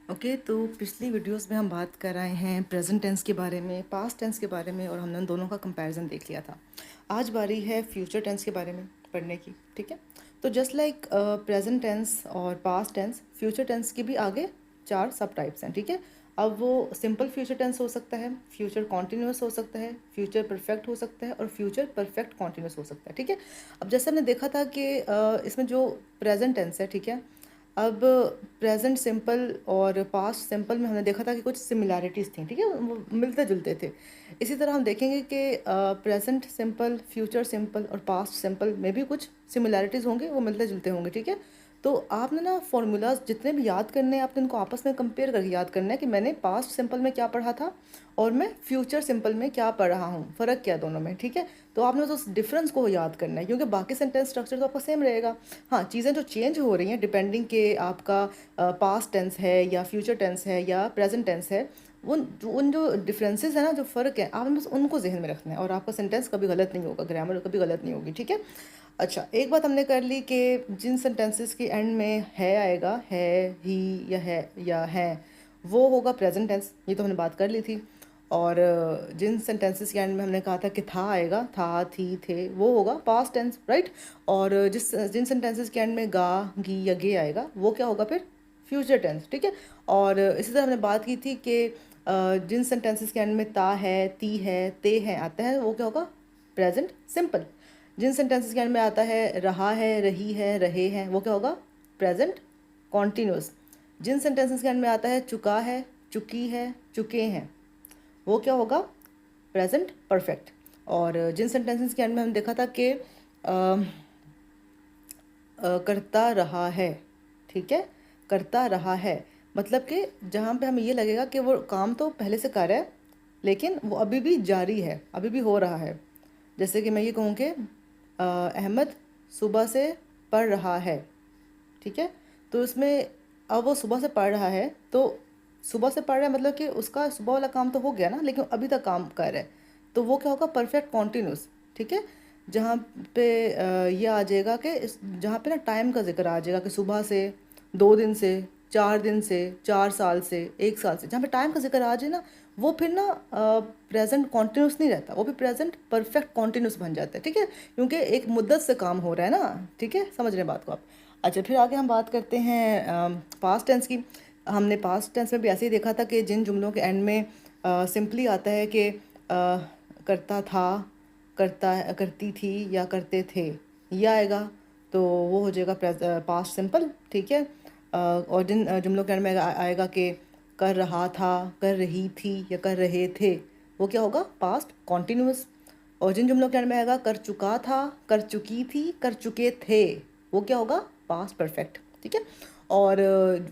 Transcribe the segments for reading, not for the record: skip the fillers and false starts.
Okay तो पिछली videos में हम बात कर रहे हैं प्रेजेंट टेंस के बारे में, पास्ट टेंस के बारे में, और हमने उन दोनों का कंपैरिजन देख लिया था। आज बारी है फ्यूचर टेंस के बारे में पढ़ने की। ठीक है, तो जस्ट लाइक प्रेजेंट टेंस और पास्ट टेंस, फ्यूचर टेंस की भी आगे 4 सब टाइप्स हैं। ठीक है, अब वो सिंपल फ्यूचर टेंस हो सकता है, फ्यूचर कॉन्टिन्यूस हो सकता है, फ्यूचर परफेक्ट हो सकता है, और फ्यूचर परफेक्ट कॉन्टिन्यूस हो सकता है। ठीक है, अब जैसे हमने देखा था कि इसमें जो प्रेजेंट टेंस है, ठीक है, अब प्रेजेंट सिंपल और पास्ट सिंपल में हमने देखा था कि कुछ सिमिलैरिटीज़ थी। ठीक है, वो मिलते जुलते थे। इसी तरह हम देखेंगे कि प्रेजेंट सिंपल, फ्यूचर सिंपल और पास्ट सिंपल में भी कुछ सिमिलैरिटीज़ होंगे, वो मिलते जुलते होंगे। ठीक है, तो आपने ना फॉर्मूलाज जितने भी याद करने हैं, आपने उनको आपस में कंपेयर करके याद करना है कि मैंने पास्ट सिंपल में क्या पढ़ा था और मैं फ्यूचर सिंपल में क्या पढ़ रहा हूँ, फ़र्क क्या दोनों में। ठीक है, तो आपने बस उस डिफरेंस को याद करना है, क्योंकि बाकी सेंटेंस स्ट्रक्चर तो आपका सेम रहेगा। हाँ, चीज़ें जो चेंज हो रही हैं डिपेंडिंग के आपका पास्ट टेंस है या फ्यूचर टेंस है या प्रेजेंट टेंस है, उन जो डिफरेंसेस है ना, जो फ़र्क है, आपने बस उनको जहन में रखना है और आपका सेंटेंस कभी गलत नहीं होगा, ग्रामर कभी गलत नहीं होगी। ठीक है, अच्छा, एक बात हमने कर ली कि जिन सेंटेंसेस के एंड में है आएगा, है, ही या है, वो होगा प्रेजेंट टेंस। ये तो हमने बात कर ली थी। और जिन सेंटेंसेस के एंड में हमने कहा था कि था आएगा, था, थी, थे, वो होगा पास्ट टेंस, राइट। और जिन सेंटेंसेस के एंड में गा, गी या गे आएगा, वो क्या होगा फिर, फ्यूचर टेंस। ठीक है, और इसी तरह हमने बात की थी कि जिन सेंटेंसेस के एंड में ता है, ती है, ते हैं आते हैं, वो क्या होगा, प्रेजेंट सिंपल। जिन सेंटेंसेस के एंड में आता है रहा है, रही है, रहे हैं, वो क्या होगा, प्रेजेंट कॉन्टिन्यूस। जिन सेंटेंसेस के एंड में आता है चुका है, चुकी है, चुके हैं, वो क्या होगा, प्रेजेंट परफेक्ट। और जिन सेंटेंसेस के एंड में हम देखा था कि करता रहा है, ठीक है, करता रहा है, मतलब कि जहाँ पे हमें ये लगेगा कि वो काम तो पहले से कर रहा है, लेकिन वो अभी भी जारी है, अभी भी हो रहा है। जैसे कि मैं ये कहूँ कि अहमद सुबह से पढ़ रहा है। ठीक है, तो इसमें अब वो सुबह से पढ़ रहा है, तो सुबह से पढ़ रहा है मतलब कि उसका सुबह वाला काम तो हो गया ना, लेकिन अभी तक काम कर रहा है, तो वो क्या होगा, परफेक्ट कॉन्टिन्यूस। ठीक है, जहाँ पे ये आ जाएगा कि जहाँ पे ना टाइम का जिक्र आ जाएगा कि सुबह से, 2 दिन से, 4 दिन से, 4 साल से, 1 साल से, जहाँ पे टाइम का जिक्र आ जाए ना, वो फिर ना प्रेजेंट कॉन्टिन्यूस नहीं रहता, वो भी प्रेजेंट परफेक्ट कॉन्टिन्यूस बन जाता है। ठीक है, क्योंकि एक मुद्दत से काम हो रहा है ना। ठीक है, समझ रहे हैं बात को आप। अच्छा, फिर आगे हम बात करते हैं पास्ट टेंस की। हमने पास्ट टेंस में भी ऐसे ही देखा था कि जिन जुमलों के एंड में सिंपली आता है कि करता था, करती थी या करते थे, ये आएगा, तो वो हो जाएगा पास्ट सिंपल। ठीक है, और जिन जुमलों के एंड में आएगा कि कर रहा था, कर रही थी या कर रहे थे, वो क्या होगा, पास्ट कॉन्टिन्यूस। और जिन जुमलों के एंड में आएगा कर चुका था, कर चुकी थी, कर चुके थे, वो क्या होगा, पास्ट परफेक्ट। ठीक है, और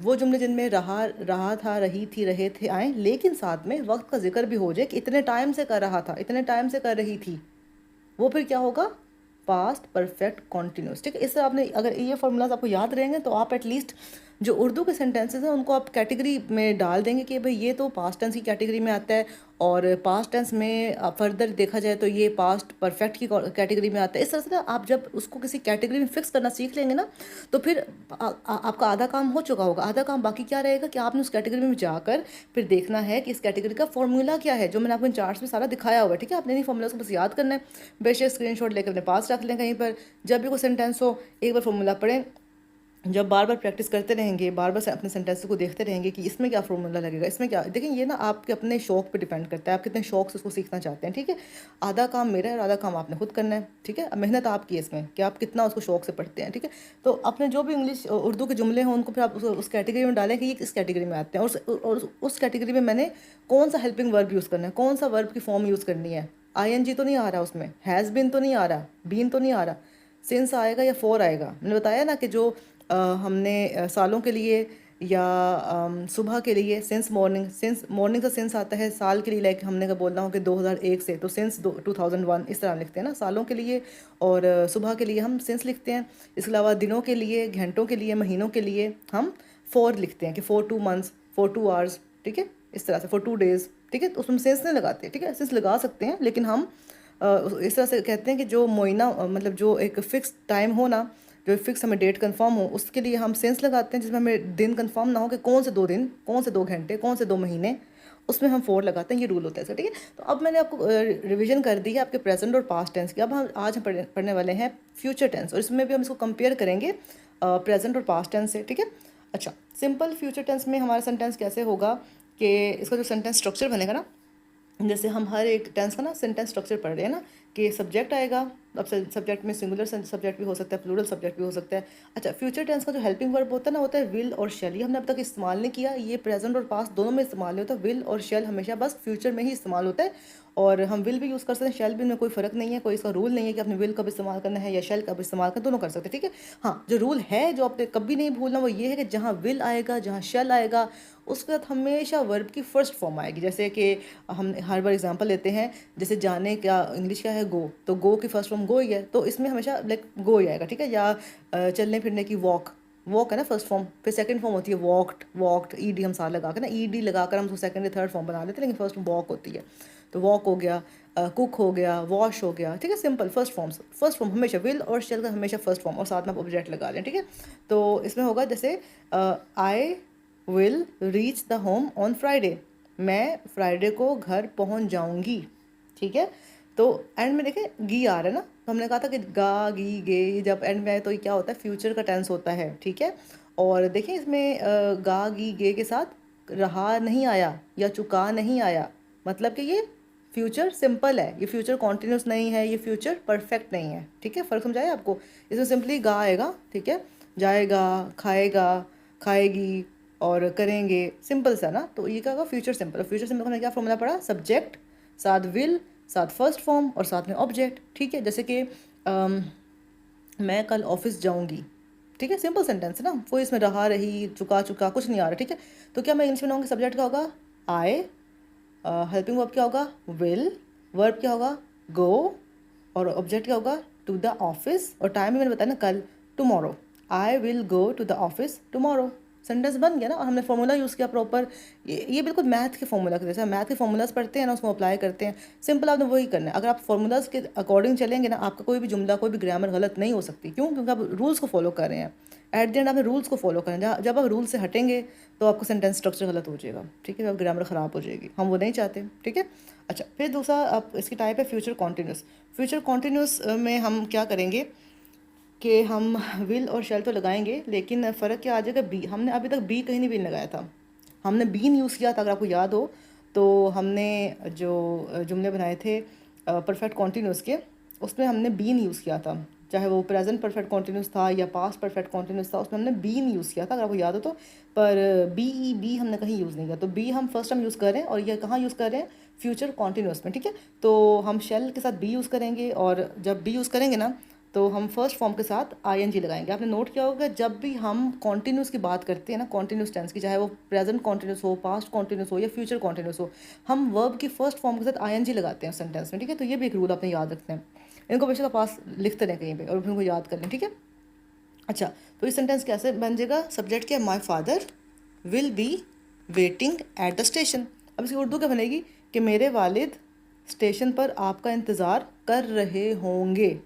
वो जुमले जिनमें रहा रहा था, रही थी, रहे थे आए, लेकिन साथ में वक्त का जिक्र भी हो जाए कि इतने टाइम से कर रहा था, इतने टाइम से कर रही थी, वो फिर क्या होगा, पास्ट परफेक्ट कॉन्टिन्यूस। ठीक है, इससे आपने अगर ये फॉर्मूलाज आपको याद रहेंगे तो आप एटलीस्ट जो उर्दू के सेंटेंसेस हैं उनको आप कैटेगरी में डाल देंगे कि भाई ये तो पास्ट टेंस की कैटेगरी में आता है, और पास्ट टेंस में फर्दर देखा जाए तो ये पास्ट परफेक्ट की कैटेगरी में आता है। इस तरह से ना आप जब उसको किसी कैटेगरी में फिक्स करना सीख लेंगे ना, तो फिर आपका आधा काम हो चुका होगा। आधा काम बाकी क्या रहेगा कि आपने उस कैटेगरी में जाकर फिर देखना है कि इस कैटेगरी का फॉर्मूला क्या है, जो मैंने आपको इन चार्ट्स में सारा दिखाया हुआ है। ठीक है, आपने इन फॉर्मूला को बस याद करना है, बेशक स्क्रीनशॉट लेकर अपने पास रख लें कहीं पर। जब भी कोई सेंटेंस हो, एक बार फॉर्मूला पढ़ें। जब बार बार प्रैक्टिस करते रहेंगे, बार बार से अपने सेंटेंस को देखते रहेंगे कि इसमें क्या फॉर्मूला लगेगा, इसमें क्या, देखिए ये ना आपके अपने शौक पे डिपेंड करता है, आप कितने शौक से उसको सीखना चाहते हैं। ठीक है, आधा काम मेरा है और आधा काम आपने खुद करना है। ठीक है, अब मेहनत आपकी है इसमें कि आप कितना उसको शौक से पढ़ते हैं। ठीक है, तो अपने जो भी इंग्लिश उर्दू के जुमले हों उनको फिर आप उस कैटेगरी में डालें कि ये किस कैटेगरी में आते हैं, और उस कैटेगरी में मैंने कौन सा हेल्पिंग वर्ब यूज़ करना है, कौन सा वर्ब की फॉर्म यूज़ करनी है। आईएनजी तो नहीं आ रहा उसमें, हैज़ बीन तो नहीं आ रहा, बीन तो नहीं आ रहा, सिंस आएगा या फोर आएगा। मैंने बताया ना कि जो हमने सालों के लिए या सुबह के लिए सिंस मॉर्निंग, सिंस मॉर्निंग का सिंस आता है, साल के लिए लाइक हमने का बोलना हो कि 2001 से, तो सिंस 2001 इस तरह हम लिखते हैं ना सालों के लिए, और सुबह के लिए हम सिंस लिखते हैं। इसके अलावा दिनों के लिए, घंटों के लिए, महीनों के लिए हम फॉर लिखते हैं कि फॉर 2 मंथ्स, फॉर 2 आवर्स। ठीक है, इस तरह से फॉर 2 डेज। ठीक है, तो उसमें सेंस नहीं लगाते। ठीक है, सेंस लगा सकते हैं, लेकिन हम इस तरह से कहते हैं कि जो मोइना मतलब जो एक फिक्स टाइम हो ना, जो फिक्स हमें डेट कंफर्म हो, उसके लिए हम सेंस लगाते हैं, जिसमें हमें दिन कंफर्म ना हो कि कौन से 2 दिन, कौन से 2 घंटे, कौन से 2 महीने, उसमें हम फोर लगाते हैं। ये रूल होता है सर, ठीक है। तो अब मैंने आपको रिवीजन कर दी है आपके प्रेजेंट और पास्ट टेंस की। अब हम आज हम पढ़ने वाले हैं फ्यूचर टेंस, और इसमें भी हम इसको कंपेयर करेंगे प्रेजेंट और पास्ट टेंस से, ठीक है। अच्छा, सिंपल फ्यूचर टेंस में हमारा सेंटेंस कैसे होगा कि इसका जो सेंटेंस स्ट्रक्चर बनेगा ना, जैसे हम हर एक टेंस का ना सेंटेंस स्ट्रक्चर पढ़ रहे हैं ना, कि सब्जेक्ट आएगा। अब सब्जेक्ट में सिंगुलर सब्जेक्ट भी हो सकता है, प्लूरल सब्जेक्ट भी हो सकता है। अच्छा, फ्यूचर टेंस का जो हेल्पिंग वर्ब होता है ना, होता है विल और शेल। ये हमने अब तक इस्तेमाल नहीं किया, ये प्रेजेंट और पास्ट दोनों में इस्तेमाल नहीं होता। विल और शेल हमेशा बस फ्यूचर में ही इस्तेमाल होता है, और हम विल भी यूज़ कर सकते हैं, शेल भी में कोई फ़र्क नहीं है, कोई इसका रूल नहीं है कि आपने विल कब इस्तेमाल करना है या शेल कब इस्तेमाल करना, दोनों कर सकते हैं, ठीक है। हाँ, जो रूल है जो आपने कभी नहीं भूलना वो ये है कि जहाँ विल आएगा, जहाँ शेल आएगा, उसके साथ हमेशा वर्ब की फर्स्ट फॉर्म आएगी। जैसे कि हम हर बार एग्जांपल लेते हैं, जैसे जाने का इंग्लिश क्या है, गो, तो गो की फर्स्ट फॉर्म गो ही है, तो इसमें हमेशा लाइक गो ही आएगा, ठीक है। या चलने फिरने की वॉक, वॉक है ना फर्स्ट फॉर्म, फिर सेकंड फॉर्म होती है वॉक्ड, वॉक्ड ईडी हम साथ लगा कर ना, ईडी लगाकर हम उसको सेकंड या थर्ड फॉर्म बना लेते हैं, लेकिन फर्स्ट वॉक होती है। तो वॉक हो गया, कुक हो गया, वॉश हो गया, ठीक है। सिंपल फर्स्ट फॉर्म हमेशा विल और शेल का हमेशा फर्स्ट फॉर्म, और साथ में आप ऑब्जेक्ट लगा लें, ठीक है। तो इसमें होगा जैसे I will reach the home on Friday, मैं फ्राइडे को घर पहुंच जाऊंगी, ठीक है। तो एंड में देखें गी आ रहा है ना, तो हमने कहा था कि गा गी गे, जब एंड में आए तो ये क्या होता है, फ्यूचर का टेंस होता है, ठीक है। और देखिए इसमें गा गी गे के साथ रहा नहीं आया या चुका नहीं आया, मतलब कि ये फ्यूचर सिंपल है, ये फ्यूचर कॉन्टिन्यूस नहीं है, ये फ्यूचर परफेक्ट नहीं है, ठीक है। फ़र्क समझाया आपको। इसमें सिंपली गा आएगा, ठीक है, जाएगा, खाएगा, खाएगी और करेंगे, सिंपल सा ना। तो ये क्या होगा, फ्यूचर सिंपल। फ्यूचर सिंपल हमने क्या फॉर्मूला पढ़ा, सब्जेक्ट साथ विल साथ फर्स्ट फॉर्म और साथ में ऑब्जेक्ट, ठीक है। जैसे कि मैं कल ऑफिस जाऊंगी, ठीक है, सिंपल सेंटेंस है ना, कोई इसमें रहा रही चुका चुका कुछ नहीं आ रहा, ठीक है। तो क्या मैं इंग्लिश में बनाऊंगी, सब्जेक्ट क्या होगा आई, हेल्पिंग वर्ब क्या होगा विल, वर्ब क्या होगा गो, और ऑब्जेक्ट क्या होगा टू द ऑफिस, और टाइम भी मैंने बताया ना कल, tomorrow, I will go to the office tomorrow. Sentence बन गया ना, और हमने फॉर्मूला यूज़ किया प्रॉपर। ये बिल्कुल मैथ के फॉर्मूला के जैसे मैथ के फॉर्मूलाज पढ़ते हैं ना, उसको अप्लाई करते हैं। सिंपल आपने वही करना है। अगर आप फॉर्मूलाज के अकॉर्डिंग चलेंगे ना, आपका कोई भी जुमला, कोई भी ग्रामर गलत नहीं हो सकती। क्यों? क्योंकि आप रूल्स को फॉलो कर रहे हैं। एट द एंड आपने रूल्स को फॉलो करें, जब आप रूल से हटेंगे तो आपका सेंटेंस स्ट्रक्चर गलत हो जाएगा, ठीक है, ग्रामर ख़राब हो जाएगी, हम वो नहीं चाहते, ठीक है। अच्छा, फिर दूसरा आप इसकी टाइप है फ्यूचर कॉन्टीन्यूस। फ्यूचर कॉन्टीन्यूस में हम क्या करेंगे कि हम विल और शेल तो लगाएंगे, लेकिन फ़र्क क्या आ जाएगा, बी, हमने अभी तक बी कहीं नहीं भी लगाया था, हमने बीन यूज़ किया था, अगर आपको याद हो। तो हमने जो जुमले बनाए थे परफेक्ट कॉन्टीन्यूस के, उसमें हमने बीन यूज़ किया था, चाहे वो प्रेजेंट परफेक्ट कॉन्टीन्यूस था या पास्ट परफेक्ट कॉन्टीन्यूस था, उसमें हमने बीन यूज़ किया था, अगर आपको याद हो तो। पर बी हमने कहीं यूज़ नहीं किया, तो बी हम फर्स्ट टाइम यूज़ कर रहे हैं, और ये कहाँ यूज़ कर रहे हैं, फ्यूचर कॉन्टीन्यूस में, ठीक है। तो हम शेल के साथ बी यूज़ करेंगे, और जब बी यूज़ करेंगे ना, तो हम फर्स्ट फॉर्म के साथ आईएनजी लगाएंगे। आपने नोट किया होगा, जब भी हम कॉन्टीन्यूस की बात करते हैं ना, कॉन्टीन्यूस टेंस की, चाहे वो प्रेजेंट कॉन्टीन्यूस हो, पास्ट कॉन्टीन्यूस हो या फ्यूचर कॉन्टीन्यूस हो, हम वर्ब की फर्स्ट फॉर्म के साथ आईएनजी लगाते हैं सेंटेंस में, ठीक है। तो ये भी एक रूल आपने याद रखते हैं, इनको बेशक पास लिखते रहें कहीं पे और इनको याद कर लें, ठीक है। अच्छा, तो इस सेंटेंस कैसे बन जाएगा, सब्जेक्ट क्या है, माई father will be waiting at the station. अब इसकी उर्दू क्या बनेगी कि मेरे वालिद स्टेशन पर आपका इंतज़ार कर रहे होंगे,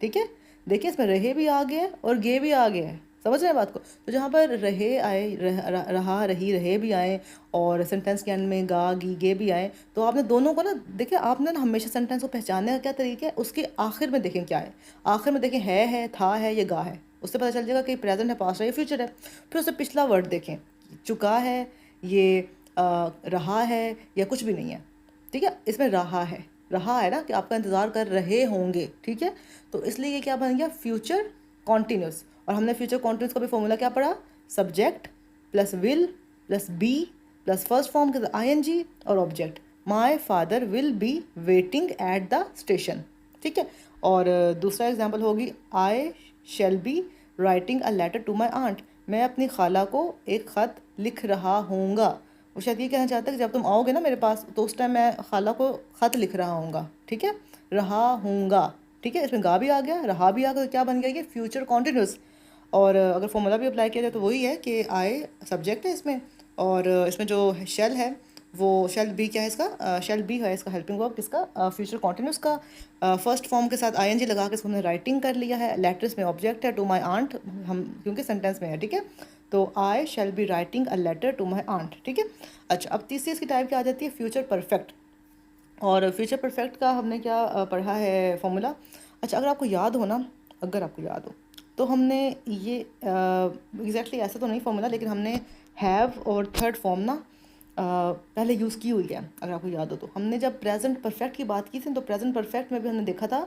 ठीक है। देखिए इसमें रहे भी आ गया है और गे भी आ गया है, समझ रहे हैं बात को। तो जहाँ पर रहे आए, रहा रही रहे भी आए, और सेंटेंस के एंड में गा गी गे भी आए, तो आपने दोनों को ना देखिए, आपने ना हमेशा सेंटेंस को पहचानने का क्या तरीका है, उसके आखिर में देखें क्या है, आखिर में देखें है, था है, ये गा है, उससे पता चल जाएगा कि प्रेजेंट है, पास्ट है, या फ्यूचर है। फिर उससे पिछला वर्ड देखें, चुका है, ये रहा है, या कुछ भी नहीं है, ठीक है। इसमें रहा है ना, कि आपका इंतज़ार कर रहे होंगे, ठीक है। तो इसलिए ये क्या बन गया, फ्यूचर कॉन्टीन्यूस। और हमने फ्यूचर कॉन्टीन्यूस का भी फॉर्मूला क्या पढ़ा, subject plus will plus be plus first form के आईएनजी और object, my father will be waiting at the station, ठीक है। और दूसरा एग्जाम्पल होगी, I shall be writing a letter to my aunt, मैं अपनी खाला को एक ख़त लिख रहा हूँगा। वो शायद ये कहना चाहता है कि जब तुम आओगे ना मेरे पास, तो उस टाइम मैं खाला को ख़त लिख रहा हूँगा, ठीक है, रहा हूँगा, ठीक है। इसमें गा भी आ गया, रहा भी आ गया, तो क्या बन गया, ये फ्यूचर कॉन्टीन्यूस। और अगर फॉर्मूला भी अप्लाई किया जाए तो वही है कि आए सब्जेक्ट है इसमें, और इसमें जो शेल है वो शेल बी क्या है इसका, शेल बी है इसका हेल्पिंग वर्ब किसका, फ्यूचर कॉन्टिन्यूस का। फर्स्ट फॉर्म के साथ आईएनजी लगा के इसको हमने राइटिंग कर लिया है। लेटर्स में ऑब्जेक्ट है, टू माई आंट हम क्योंकि सेंटेंस में है, ठीक है। तो I shall be writing a letter to my aunt, ठीक है। अच्छा, अब तीसरी इसकी टाइप क्या आ जाती है, फ्यूचर परफेक्ट। और फ्यूचर परफेक्ट का हमने क्या पढ़ा है फॉर्मूला। अच्छा, अगर आपको याद हो ना, अगर आपको याद हो तो हमने ये एग्जैक्टली ऐसा तो नहीं फॉर्मूला, लेकिन हमने हैव और थर्ड फॉर्म ना पहले यूज़ की हुई है। अगर आपको याद हो तो हमने जब प्रेजेंट परफेक्ट की बात की थी तो प्रेजेंट परफेक्ट में भी हमने देखा था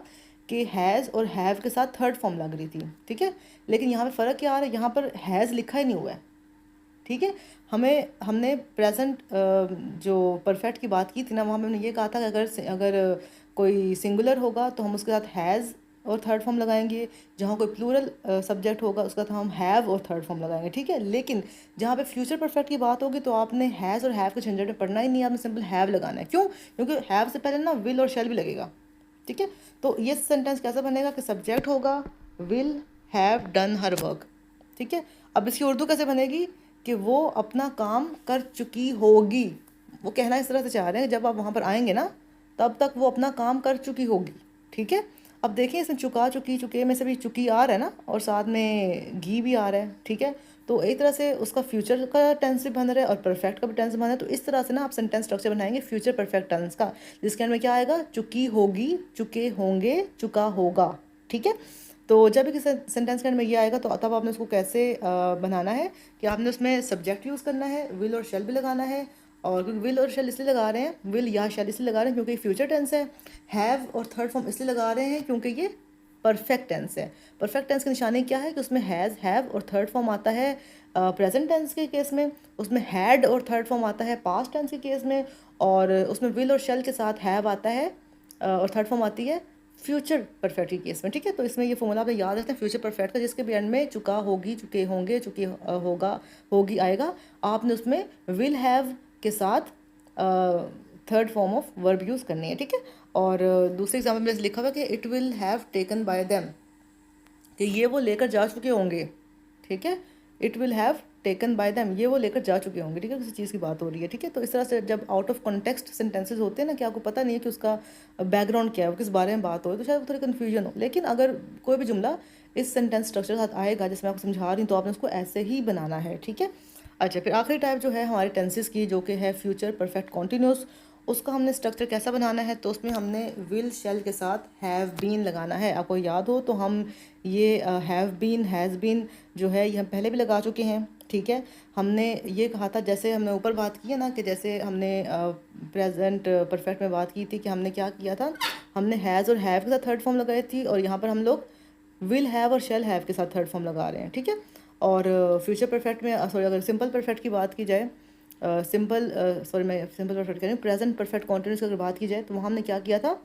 कि हैज़ और हैव के साथ थर्ड फॉर्म लग रही थी, ठीक है। लेकिन यहाँ पे फ़र्क क्या आ रहा है, यहाँ पर हैज़ लिखा ही नहीं हुआ है, ठीक है। हमें हमने प्रेजेंट जो परफेक्ट की बात की थी ना, वहाँ पे हमने ये कहा था कि अगर कोई सिंगुलर होगा तो हम उसके साथ हैज़ और थर्ड फॉर्म लगाएंगे। जहाँ कोई प्लूरल सब्जेक्ट होगा उसका साथ हम हैव और थर्ड फॉर्म लगाएंगे, ठीक है। लेकिन जहाँ पे फ्यूचर परफेक्ट की बात होगी तो आपने हैज़ और हैव के झंझट में पढ़ना ही नहीं है, आपने सिंपल हैव लगाना है। क्यों? क्योंकि हैव से पहले ना विल और शैल भी लगेगा, ठीक है। तो ये सेंटेंस कैसा बनेगा कि सब्जेक्ट होगा will have done her work, ठीक है। अब इसकी उर्दू कैसे बनेगी कि वो अपना काम कर चुकी होगी। वो कहना इस तरह से चाह रहे हैं जब आप वहाँ पर आएंगे ना तब तक वो अपना काम कर चुकी होगी, ठीक है। अब देखिए इसमें चुका चुकी चुके में से भी चुकी आ रहा है ना, और साथ में घी भी आ रहा है, ठीक है। तो एक तरह से उसका फ्यूचर का टेंस भी बन रहा है और परफेक्ट का भी टेंस बन रहा है। तो इस तरह से ना आप सेंटेंस स्ट्रक्चर बनाएंगे फ्यूचर परफेक्ट टेंस का, जिसके अंदर में क्या आएगा, चुकी होगी, चुके होंगे, चुका होगा, ठीक है। तो जब भी किसी सेंटेंस के अंदर में ये आएगा तो तब आपने उसको कैसे बनाना है कि आपने उसमें सब्जेक्ट यूज़ करना है, विल और शेल भी लगाना है। और क्योंकि विल और शेल इसलिए लगा रहे हैं, विल या शेल इसलिए लगा रहे हैं क्योंकि फ्यूचर टेंस है। हैव और थर्ड फॉर्म इसलिए लगा रहे हैं क्योंकि ये परफेक्ट टेंस है। परफेक्ट टेंस की निशानी क्या है कि उसमें हैज़, हैव और थर्ड फॉर्म आता है प्रेजेंट टेंस के केस में, उसमें हैड और थर्ड फॉर्म आता है पास्ट टेंस के केस में, और उसमें विल और शेल के साथ हैव आता है और थर्ड फॉर्म आती है फ्यूचर परफेक्ट के केस में, ठीक है। तो इसमें ये फॉर्मूला आप याद रखते हैं फ्यूचर परफेक्ट का, जिसके भी एंड में चुका होगी, चुके होंगे, चुके होगा, होगी आएगा। आपने उसमें विल हैव के साथ third form of verb use करनी है, ठीक है। और दूसरे एग्जाम्पल में लिखा हुआ कि it will have taken by them, कि ये वो लेकर जा चुके होंगे, ठीक है। It will have taken by them, ये वो लेकर जा चुके होंगे, ठीक है। किसी चीज़ की बात हो रही है, ठीक है। तो इस तरह से जब आउट ऑफ कॉन्टेक्स्ट सेंटेंसेस होते हैं ना कि आपको पता नहीं है कि उसका बैकग्राउंड क्या है, वो किस बारे में बात हो रही है, तो शायद थोड़ी कन्फ्यूजन हो। लेकिन अगर कोई भी जुमला इस सेंटेंस स्ट्रक्चर के साथ आएगा जिसमें आपको समझा रही हूँ तो आपने उसको ऐसे ही बनाना है, ठीक है। अच्छा, फिर आखिरी टाइप जो है हमारे टेंसेस की, जो कि है फ्यूचर परफेक्ट कॉन्टिन्यूस, उसका हमने स्ट्रक्चर कैसा बनाना है, तो उसमें हमने विल शेल के साथ हैव बीन लगाना है। आपको याद हो तो हम ये हैव बीन, हैज़ बीन जो है ये हम पहले भी लगा चुके हैं, ठीक है। हमने ये कहा था, जैसे हमने ऊपर बात की है ना कि जैसे हमने प्रेजेंट परफेक्ट में बात की थी कि हमने क्या किया था, हमने हैज़ और हैव के साथ थर्ड फॉर्म लगाई थी, और यहाँ पर हम लोग विल हैव और शेल हैव के साथ थर्ड फॉर्म लगा रहे हैं, ठीक है। और फ्यूचर परफेक्ट में सॉरी, अगर सिंपल परफेक्ट की बात की जाए, सॉरी मैं सिंपल परफेक्ट कह रही हूँ, प्रेजेंट परफेक्ट कॉन्टिन्यूस की अगर बात की जाए तो वहाँ हमने क्या किया था,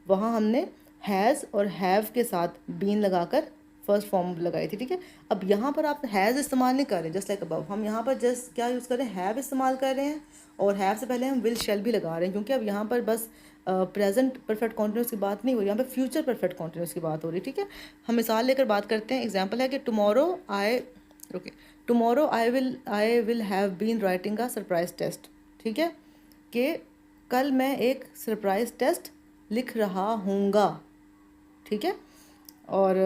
वहाँ हमने हैज़ और हैव के साथ बीन लगाकर फर्स्ट फॉर्म लगाई थी, ठीक है। अब यहाँ पर आप हैज़ इस्तेमाल नहीं कर रहे जस्ट लाइक अबव, हम यहाँ पर जस्ट क्या यूज़ कर रहे हैं, हैव इस्तेमाल कर रहे हैं, और हैव से पहले हम विल शेल भी लगा रहे हैं, क्योंकि अब यहाँ पर बस प्रेजेंट परफेक्ट कॉन्टिन्यूस की बात नहीं हो रही, यहाँ पर फ्यूचर परफेक्ट कॉन्टिन्यूस की बात हो रही है, ठीक है। हम मिसाल लेकर बात करते हैं। एग्जाम्पल है कि tomorrow I, okay, tomorrow I will have been writing a surprise test, ठीक है। कि कल मैं एक सरप्राइज टेस्ट लिख रहा हूँगा, ठीक है। और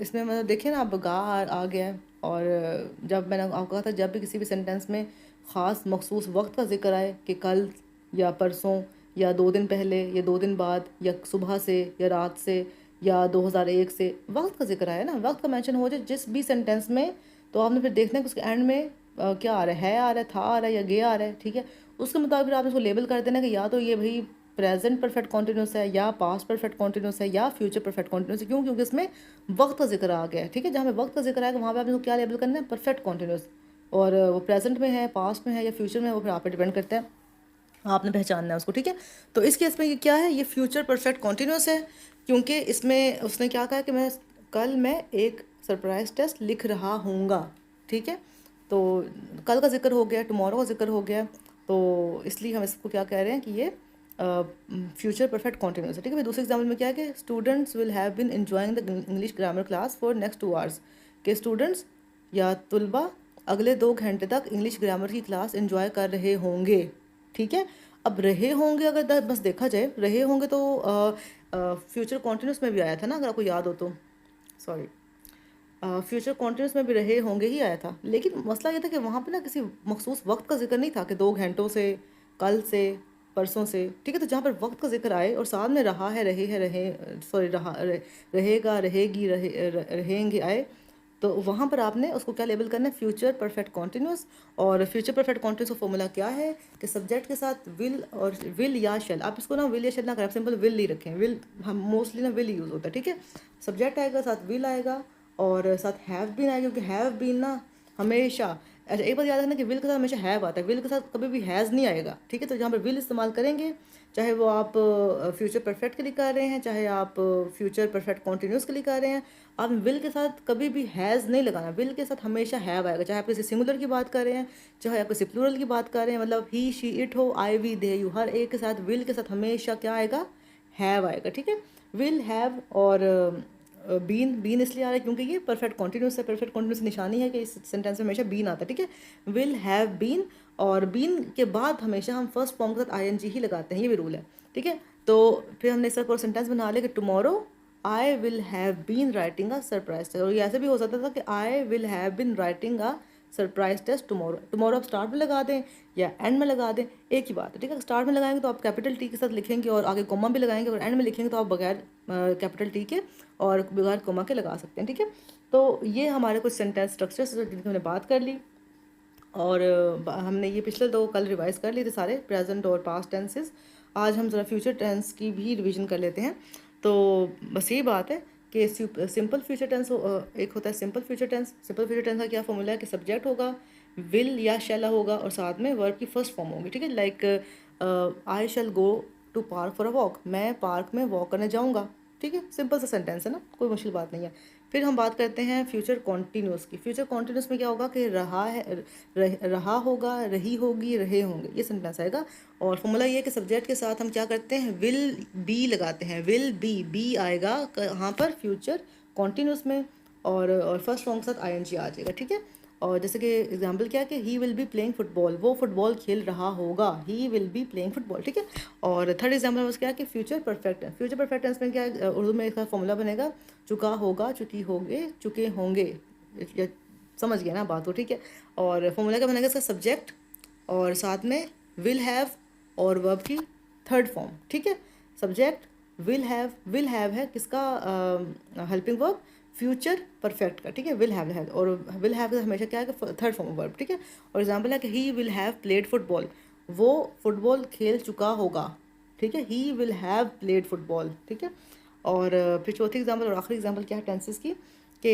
इसमें मतलब देखिए ना, अब आ गया है। और जब मैंने आपको कहा था जब भी किसी भी सेंटेंस में ख़ास मखसूस वक्त का जिक्र आए कि कल या परसों या 2 दिन पहले या 2 दिन बाद या सुबह से या रात से या 2001 से, वक्त का जिक्र आया ना, वक्त का मेंशन हो जाए जिस भी सेंटेंस में, तो आपने फिर देखना है कि उसके एंड में क्या आ रहा है आ रहा है, था आ रहा है या गे आ रहा है, ठीक है। उसके मुताबिक फिर आपने उसको लेबल कर देना कि या तो ये भाई प्रेजेंट परफेक्ट कॉन्टिन्यूस है, या पास्ट परफेक्ट कॉन्टिन्यूस है, या फ्यूचर परफेक्ट कॉन्टिन्यूस है। क्यों? क्योंकि इसमें वक्त का जिक्र आ गया है, ठीक है। जहाँ पे वक्त का जिक्र आएगा वहाँ पे आपने क्या लेबल करना है, परफेक्ट कॉन्टिन्यूस। और वो प्रेजेंट में है, पास्ट में है या फ्यूचर में है, वो फिर आप पे डिपेंड करता है, आपने पहचानना है उसको, ठीक है। तो इस केस में ये क्या है, ये फ्यूचर परफेक्ट कॉन्टिन्यूस है, क्योंकि इसमें उसने क्या कहा कि कल मैं एक सरप्राइज टेस्ट लिख रहा हूँगा, ठीक है। तो कल का जिक्र हो गया, टुमारो का जिक्र हो गया, तो इसलिए हम इसको क्या कह रहे हैं कि ये फ्यूचर परफेक्ट कॉन्टिन्यूस है, ठीक है। फिर दूसरे एग्जाम्पल में क्या है कि students will have been enjoying the English grammar class for next 2 hours, के स्टूडेंट्स या तुलबा अगले 2 घंटे तक इंग्लिश ग्रामर की क्लास एंजॉय कर रहे होंगे, ठीक है। अब रहे होंगे, अगर बस देखा जाए रहे होंगे तो फ्यूचर कॉन्टिन्यूस में भी आया था ना, अगर आपको याद हो तो। सॉरी, फ्यूचर कॉन्टिन्यूस में भी रहे होंगे ही आया था, लेकिन मसला ये था कि वहाँ पे ना किसी मखसूस वक्त का जिक्र नहीं था कि 2 घंटों से, कल से, परसों से। ठीक है, तो जहाँ पर वक्त का जिक्र आए और साथ में रहा है रहे, सॉरी रहेगा, रहेगी, रहेंगे आए, तो वहाँ पर आपने उसको क्या लेबल करना है, फ्यूचर परफेक्ट कॉन्टिन्यूस। और फ्यूचर परफेक्ट कॉन्टिन्यूस का फॉर्मूला क्या है कि सब्जेक्ट के साथ विल और विल या शेल, आप इसको ना विल या शेल ना करें, आप सिंपल विल ही रखें। विल हम मोस्टली ना विल यूज़ होता है। ठीक है, सब्जेक्ट आएगा, साथ विल आएगा और साथ हैव बीन आएगा, क्योंकि हैव बीन ना हमेशा, अच्छा एक बात याद रखना कि विल के साथ हमेशा हैव आता है, विल के साथ कभी भी हैज़ नहीं आएगा। ठीक है, तो जहाँ पर विल इस्तेमाल करेंगे, चाहे वो आप फ्यूचर परफेक्ट के लिए कर रहे हैं, चाहे आप फ्यूचर परफेक्ट कॉन्टिन्यूस के लिए कर रहे हैं, आप विल के साथ कभी भी हैज़ नहीं लगाना, विल के साथ हमेशा हैव आएगा। चाहे आप किसी सिंगुलर की बात कर रहे हैं, चाहे आप किसी प्लूरल की बात कर रहे हैं, मतलब ही, शी, इट हो, आई, वी, दे, यू, हर एक के साथ विल के साथ हमेशा क्या आएगा, हैव आएगा। ठीक है, विल, हैव और बीन, बीन इसलिए आ रहा है क्योंकि ये परफेक्ट कॉन्टिन्यूस है। परफेक्ट कॉन्टिन्यूस निशानी है कि इस सेंटेंस में हमेशा बीन आता है। ठीक है, विल हैव बीन, और बीन के बाद हमेशा हम फर्स्ट फॉर्म के साथ आईएनजी ही लगाते हैं, ये भी रूल है। ठीक है, तो फिर हमने इसका सेंटेंस बना लिया कि tomorrow I will have been writing a surprise test. और ये ऐसे भी हो सकता था कि I will have been writing a surprise test tomorrow. Tomorrow आप स्टार्ट में लगा दें या एंड में लगा दें, एक ही बात है। ठीक है, स्टार्ट में लगाएंगे तो आप कैपिटल टी के साथ लिखेंगे और आगे कोमा भी लगाएंगे, और एंड में लिखेंगे तो आप बगैर कैपिटल टी के और बगैर कोमा के लगा सकते हैं। ठीक है, तो ये हमारे कुछ सेंटेंस स्ट्रक्चर्स जिनकी हमने बात कर ली, और हमने ये पिछले 2 कल रिवाइज कर लिए थे सारे प्रेजेंट और पास्ट टेंसेस। आज हम ज़रा फ्यूचर टेंस की भी रिवीजन कर लेते हैं। तो बस यही बात है कि सिंपल फ्यूचर टेंस एक होता है simple future tense. Simple future tense का क्या फॉर्मूला है कि सब्जेक्ट होगा, विल या शैल होगा और साथ में वर्ब की फर्स्ट फॉर्म होगी। ठीक है, like I shall go to park for a walk, मैं पार्क में वॉक करने जाऊँगा। ठीक है, सिंपल सा सेंटेंस है ना, कोई मुश्किल बात नहीं है। फिर हम बात करते हैं फ्यूचर कॉन्टिन्यूस की। फ्यूचर कॉन्टिन्यूस में क्या होगा कि रहा है, रहा होगा, रही होगी, रहे होंगे, ये सेंटेंस आएगा। और फॉर्मूला ये है कि सब्जेक्ट के साथ हम क्या करते हैं, विल बी लगाते हैं। विल बी आएगा कहाँ पर, फ्यूचर कॉन्टिन्यूस में, और फर्स्ट फॉर्म के साथ आईएनजी आ जाएगा। ठीक है, और जैसे कि एग्जांपल क्या है कि he will be playing football, वो फुटबॉल खेल रहा होगा, he will be playing football. ठीक है, और थर्ड एग्जांपल में क्या है कि फ्यूचर परफेक्ट है। फ्यूचर परफेक्ट टेंस में क्या है, उर्दू में इसका फॉर्मूला बनेगा चुका होगा, चुकी होगे, चुके होंगे। समझ गया ना बात को। ठीक है, और फॉर्मूला क्या बनेगा, इसका सब्जेक्ट और साथ में विल हैव और वर्ब की थर्ड फॉर्म। ठीक है, सब्जेक्ट विल हैव है किसका, हेल्पिंग वर्ब फ्यूचर परफेक्ट का। ठीक है, विल हैव और विल हैव हमेशा क्या है, थर्ड फॉर्म ऑफ वर्ब। ठीक है, और एग्जांपल है कि he will have played football, वो फुटबॉल खेल चुका होगा। ठीक है, ही विल हैव प्लेड फुटबॉल। ठीक है, और फिर चौथी एग्जांपल और आखिरी एग्जांपल क्या है टेंसेस की, कि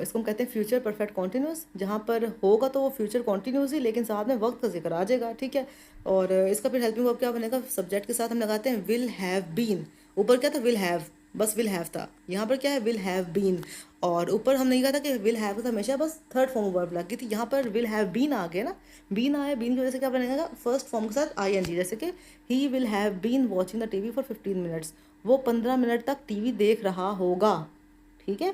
इसको हम कहते हैं फ्यूचर परफेक्ट कॉन्टिन्यूस। जहाँ पर होगा तो वो फ्यूचर कॉन्टिन्यूस ही, लेकिन साथ में वक्त का जिक्र आ जाएगा। ठीक है, और इसका फिर हेल्पिंग वर्ब क्या बनेगा, सब्जेक्ट के साथ हम लगाते हैं विल हैव बीन। ऊपर क्या था, विल हैव, बस विल हैव था। यहाँ पर क्या है, विल हैव बीन, और ऊपर हमने कहा था कि विल हैव था हमेशा बस थर्ड फॉर्म वर्ब लग गई थी। यहाँ पर विल हैव बीन आ गया ना, बीन आया, बीन की वजह से क्या बनेगा, फर्स्ट फॉर्म के साथ आईएनजी। जैसे कि he will have been watching the TV for 15 minutes, वो 15 मिनट तक टीवी देख रहा होगा। ठीक है,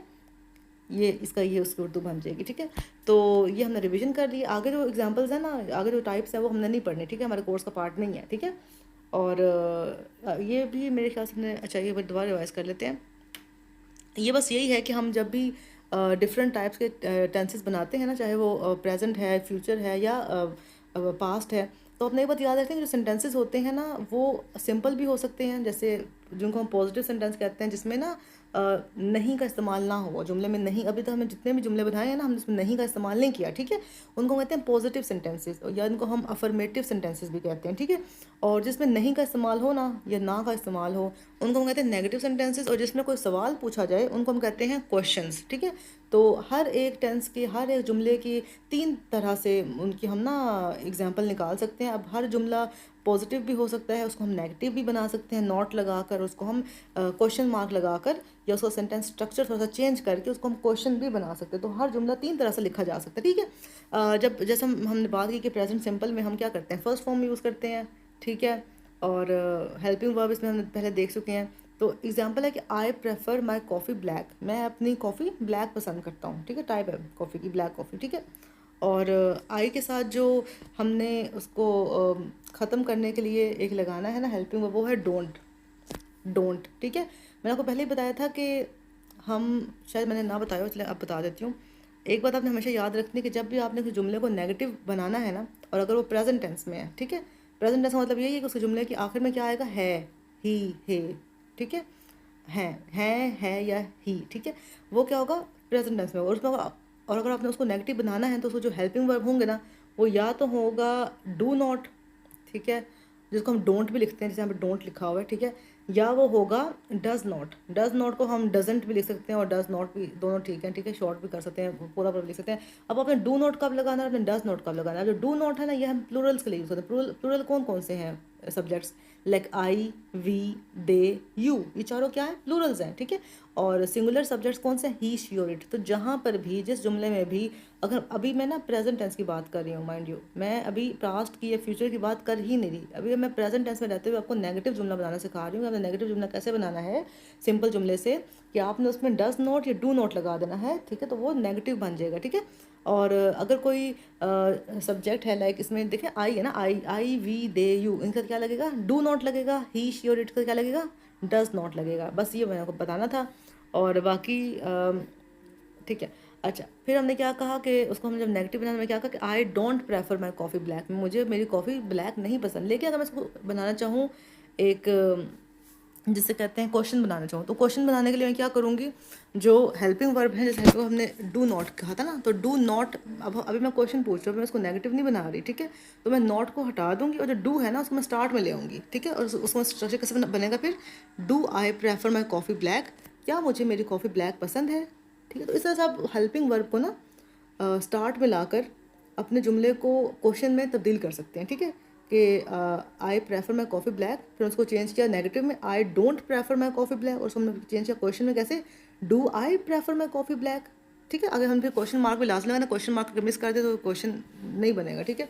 ये इसका ये उसकी उर्दू बन जाएगी। ठीक है, तो ये हमने रिवीजन कर ली। आगे जो एग्जांपल्स हैं ना, आगे जो टाइप्स है वो हमने नहीं पढ़ने। ठीक है, हमारे कोर्स का पार्ट नहीं है। ठीक है, और ये भी मेरे ख्याल से हमने, अच्छा ये दोबारा रिवाइज कर लेते हैं। ये बस यही है कि हम जब भी डिफरेंट टाइप्स के टेंसेस बनाते हैं ना, चाहे वो प्रेजेंट है, फ्यूचर है या पास्ट है, तो अपने एक बात याद रखें, जो सेंटेंसेस होते हैं ना वो सिंपल भी हो सकते हैं, जैसे जिनको हम पॉजिटिव सेंटेंस कहते हैं, जिसमें ना नहीं का इस्तेमाल ना हो जुमले में। नहीं, अभी तक हमने जितने भी जुमले बनाए हैं ना, हमने उसमें नहीं का इस्तेमाल नहीं किया। ठीक है, उनको कहते हैं पॉजिटिव सेंटेंसेस, या इनको हम अफर्मेटिव सेंटेंसेस भी कहते हैं। ठीक है, और जिसमें नहीं का इस्तेमाल हो ना, या ना का इस्तेमाल हो, उनको हम कहते हैं नेगेटिव सेंटेंसेस, और जिसमें कोई सवाल पूछा जाए उनको हम कहते हैं क्वेश्चंस। ठीक है, तो हर एक टेंस के, हर एक जुमले की 3 तरह से उनकी हम ना एग्जाम्पल निकाल सकते हैं। अब हर जुमला पॉजिटिव भी हो सकता है, उसको हम नेगेटिव भी बना सकते हैं, नॉट लगाकर, उसको हम क्वेश्चन मार्क लगाकर, या उसका सेंटेंस स्ट्रक्चर थोड़ा सा चेंज करके उसको हम क्वेश्चन भी बना सकते हैं। तो हर जुमला 3 तरह से लिखा जा सकता है। ठीक है, जब जैसे हमने बात की कि प्रेजेंट सिंपल में हम क्या करते हैं, फर्स्ट फॉर्म यूज़ करते हैं। ठीक है, और हेल्पिंग वर्ब इसमें हमने पहले देख चुके हैं। तो एग्जांपल है कि I prefer my coffee black, मैं अपनी कॉफ़ी ब्लैक पसंद करता हूँ। ठीक है, टाइप है कॉफ़ी की ब्लैक कॉफ़ी। ठीक है, और आई के साथ जो हमने उसको ख़त्म करने के लिए एक लगाना है ना हेल्पिंग वर्ब, वो है डोंट। डोंट, ठीक है। मैंने आपको पहले ही बताया था कि हम, शायद मैंने ना बताया हो, इसलिए अब बता देती हूँ। एक बात आपने हमेशा याद रखनी कि जब भी आपने किसी जुमले को नेगेटिव बनाना है ना, और अगर वो प्रेजेंट टेंस में है, ठीक है, प्रेजेंट टेंस का मतलब यही है कि उसके जुमले के आखिर में क्या आएगा, है, ही, हे, ठीक है या ही, ठीक है, वो क्या होगा, प्रेजेंट टेंस में। और उसमें और अगर आपने उसको नेगेटिव बनाना है तो उसको जो हेल्पिंग वर्ब होंगे ना, वो या तो होगा डू नॉट, ठीक है, जिसको हम डोंट भी लिखते हैं, जैसे यहाँ पे डोंट लिखा हुआ है, ठीक है, या वो होगा डज नॉट। डज नॉट को हम डजेंट भी लिख सकते हैं और डज नॉट भी, दोनों ठीक है, ठीक है, शॉर्ट भी कर सकते हैं, पूरा पूरा लिख सकते हैं। अब आपने डू नॉट कब लगाना है, आपने डज नॉट कब लगाना है। जो डू नॉट है ना, ये हम प्लूरल्स के लिए यूज़ करते हैं। प्लूरल कौन कौन से हैं subjects, like I, we, they, you, ये चारों क्या है, प्लूरल्स हैं, ठीक है। और सिंगुलर सब्जेक्ट्स कौन से हैं, ही, शी और इट। तो जहाँ पर भी, जिस जुमले में भी, अगर अभी मैं ना प्रेजेंट टेंस की बात कर रही हूँ, माइंड यू, मैं अभी पास्ट की या फ्यूचर की बात कर ही नहीं रही, अभी मैं प्रेजेंट टेंस में रहते हुए आपको नेगेटिव जुमला बनाना सिखा रही हूँ। आपने नेगेटिव जुमला कैसे बनाना है, सिंपल जुमले से, कि आपने उसमें डज नॉट या डू नॉट लगा देना है, ठीक है, तो वो नेगेटिव बन जाएगा, ठीक है। और अगर कोई सब्जेक्ट है, लाइक इसमें देखें आई है ना, आई वी दे यू, इनका क्या लगेगा, डू नॉट लगेगा। ही, शी और इट का क्या लगेगा, डज नॉट लगेगा। बस ये मैंने आपको बताना था। और बाकी ठीक है। अच्छा, फिर हमने क्या कहा कि उसको हम जब नेगेटिव बनाना, मैं क्या कहा कि I don't prefer my coffee black, मुझे मेरी कॉफ़ी ब्लैक नहीं पसंद। लेकिन अगर मैं इसको बनाना चाहूँ एक जिसे कहते हैं क्वेश्चन बनाना चाहूँ, तो क्वेश्चन बनाने के लिए मैं क्या करूँगी, जो हेल्पिंग वर्ब है, जैसे हेल्पिंग हमने डू नॉट कहा था ना, तो डू नॉट, अब अभी मैं क्वेश्चन पूछ रहा हूँ, मैं इसको नेगेटिव नहीं बना रही, ठीक है, तो मैं नॉट को हटा दूंगी और जो डू है ना उसको मैं स्टार्ट में ले आऊँगी, ठीक है। और उसको स्ट्रक्चर कैसे बनेगा फिर, do I prefer my coffee black, क्या मुझे मेरी कॉफ़ी ब्लैक पसंद है, ठीक है। तो इस तरह से आप हेल्पिंग वर्ब को ना स्टार्ट में लाकर अपने जुमले को क्वेश्चन में तब्दील कर सकते हैं, ठीक है, कि I prefer my coffee black, फिर उसको चेंज किया नेगेटिव में, I don't prefer my coffee black, और उसको हमने चेंज किया क्वेश्चन में, कैसे, do I prefer my coffee black, ठीक है। अगर हम फिर क्वेश्चन मार्क भी लास्ट लगाना, क्वेश्चन मार्क मिस कर दे तो क्वेश्चन नहीं बनेगा, ठीक है।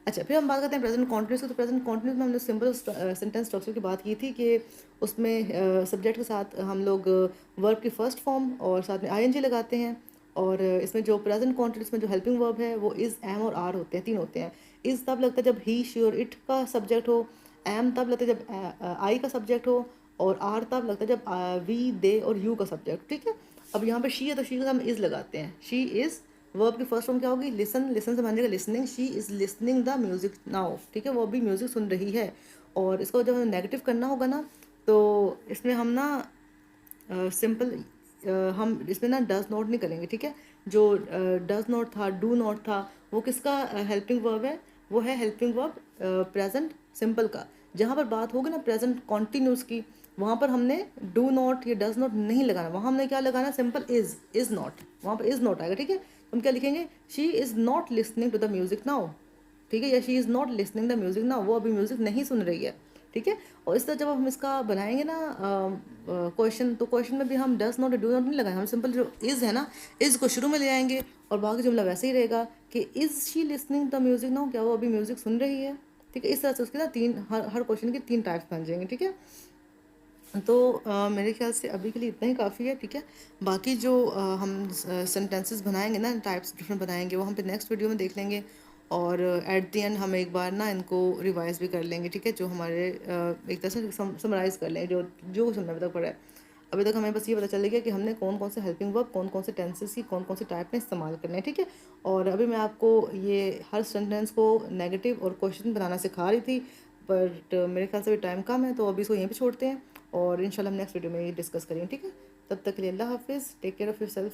अच्छा, फिर हम बात करते हैं प्रेजेंट कॉन्टिन्यूस की। तो प्रेजेंट कॉन्टिन्यूस में हमने सिंपल सेंटेंस स्ट्रक्चर की बात की थी कि उसमें सब्जेक्ट के साथ हम लोग वर्ब की फर्स्ट फॉर्म और साथ में आईएनजी लगाते हैं। और इसमें जो प्रेजेंट कॉन्टिन्यूस में जो हेल्पिंग वर्ब है वो इज़, एम और आर होते हैं, तीन होते हैं। इज़ तब लगता है जब ही, शी और इट का सब्जेक्ट हो, एम तब लगता है जब आई का सब्जेक्ट हो, और आर तब लगता है जब वी, दे और यू का सब्जेक्ट, ठीक है। अब यहाँ पे शी है तो शी का हम इज़ लगाते हैं, शी इज़। वर्ब की फर्स्ट फॉर्म क्या होगी, लिसन, लिसन से बन जाएगा listening, she is listening the music now, ठीक है, वो अभी म्यूजिक सुन रही है। और इसको जब हमें नेगेटिव करना होगा ना, तो इसमें हम ना सिंपल हम इसमें ना डज नॉट नहीं करेंगे, ठीक है। जो डज नॉट था, डू नॉट था, वो किसका हेल्पिंग वर्ब है, वो है हेल्पिंग वर्ब प्रेजेंट सिंपल का। जहाँ पर बात होगी ना प्रेजेंट कॉन्टिन्यूस की, वहाँ पर हमने डू नॉट या डज नॉट नहीं लगाना, वहाँ हमने क्या लगाना, सिंपल इज़ नॉट, वहाँ पर इज़ नॉट आएगा, ठीक है। हम क्या लिखेंगे, she is not listening to the music now, ठीक है, या she is not listening the music now, वो अभी म्यूजिक नहीं सुन रही है, ठीक है। और इस तरह जब हम इसका बनाएंगे ना क्वेश्चन, तो क्वेश्चन में भी हम डज नॉट डू नॉट नहीं लगाएंगे, हम सिंपल जो इज़ है ना, इज़ को शुरू में ले आएंगे, और बाकी जुमला वैसे ही रहेगा कि is she listening the music now, क्या वो अभी म्यूजिक सुन रही है, ठीक है। इस तरह से उसके ना तीन, हर क्वेश्चन के तीन टाइप्स बन जाएंगे, ठीक है। तो मेरे ख्याल से अभी के लिए इतना ही काफ़ी है, ठीक है। बाकी जो हम सेंटेंसेस बनाएंगे ना, टाइप्स डिफरेंट बनाएंगे, वो हम फिर नेक्स्ट वीडियो में देख लेंगे। और एट द एंड हम एक बार ना इनको रिवाइज भी कर लेंगे, ठीक है, जो हमारे एक तरह से समराइज़ कर लेंगे जो जो कुछ हमने अभी तक पढ़ा है। अभी तक हमें बस ये पता चल गया कि हमने कौन कौन से हेल्पिंग वर्ब, कौन कौन से टेंसेस की कौन कौन से टाइप में इस्तेमाल करने हैं, ठीक है। और अभी मैं आपको ये हर सेंटेंस को नेगेटिव और क्वेश्चन बनाना सिखा रही थी, बट मेरे ख्याल से भी टाइम कम है, तो अभी इसको यहीं पे छोड़ते हैं और इंशाल्लाह हम नेक्स्ट वीडियो में ये डिस्कस करेंगे, ठीक है। तब तक के लिए अल्लाह हाफिज़, take care of your self.